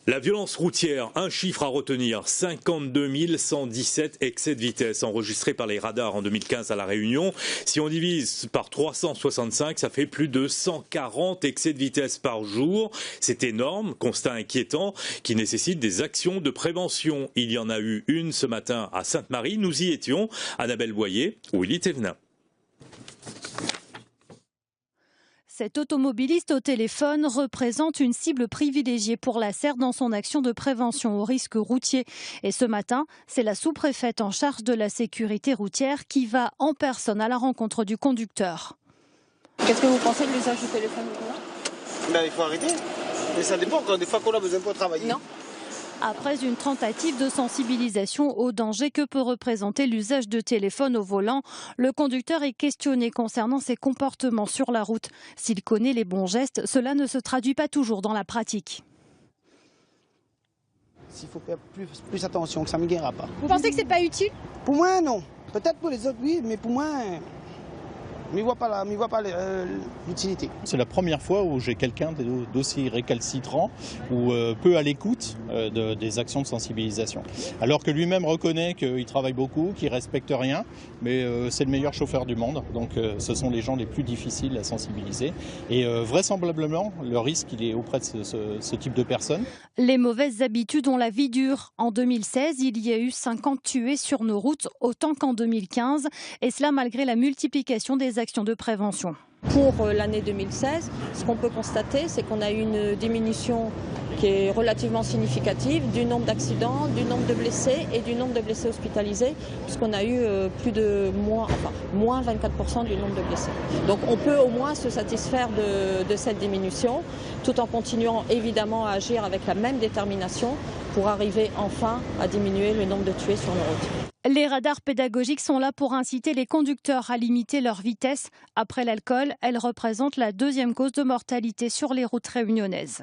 La violence routière, un chiffre à retenir, 52 117 excès de vitesse enregistrés par les radars en 2015 à La Réunion. Si on divise par 365, ça fait plus de 140 excès de vitesse par jour. C'est énorme, constat inquiétant qui nécessite des actions de prévention. Il y en a eu une ce matin à Sainte-Marie, nous y étions, Annabelle Boyer, Willy Thévenin. Cet automobiliste au téléphone représente une cible privilégiée pour la SER dans son action de prévention aux risques routiers. Et ce matin, c'est la sous-préfète en charge de la sécurité routière qui va en personne à la rencontre du conducteur. Qu'est-ce que vous pensez de l'usage du téléphone Il faut arrêter. Mais ça dépend, des fois qu'on a besoin pour travailler. Non. Après une tentative de sensibilisation au danger que peut représenter l'usage de téléphone au volant, le conducteur est questionné concernant ses comportements sur la route. S'il connaît les bons gestes, cela ne se traduit pas toujours dans la pratique. S'il faut faire plus attention, que ça ne me guérira pas. Vous pensez que c'est pas utile? Pour moi, non. Peut-être pour les autres, oui, mais pour moi, je ne vois pas l'utilité. C'est la première fois où j'ai quelqu'un d'aussi récalcitrant ou peu à l'écoute des actions de sensibilisation. Alors que lui-même reconnaît qu'il travaille beaucoup, qu'il ne respecte rien, mais c'est le meilleur chauffeur du monde. Donc ce sont les gens les plus difficiles à sensibiliser. Et vraisemblablement, le risque il est auprès de ce type de personnes. Les mauvaises habitudes ont la vie dure. En 2016, il y a eu 50 tués sur nos routes, autant qu'en 2015. Et cela malgré la multiplication des actions de prévention. Pour l'année 2016, ce qu'on peut constater, c'est qu'on a eu une diminution qui est relativement significative du nombre d'accidents, du nombre de blessés et du nombre de blessés hospitalisés, puisqu'on a eu moins 24% du nombre de blessés. Donc on peut au moins se satisfaire de cette diminution, tout en continuant évidemment à agir avec la même détermination pour arriver enfin à diminuer le nombre de tués sur nos routes. Les radars pédagogiques sont là pour inciter les conducteurs à limiter leur vitesse. Après l'alcool, elle représente la deuxième cause de mortalité sur les routes réunionnaises.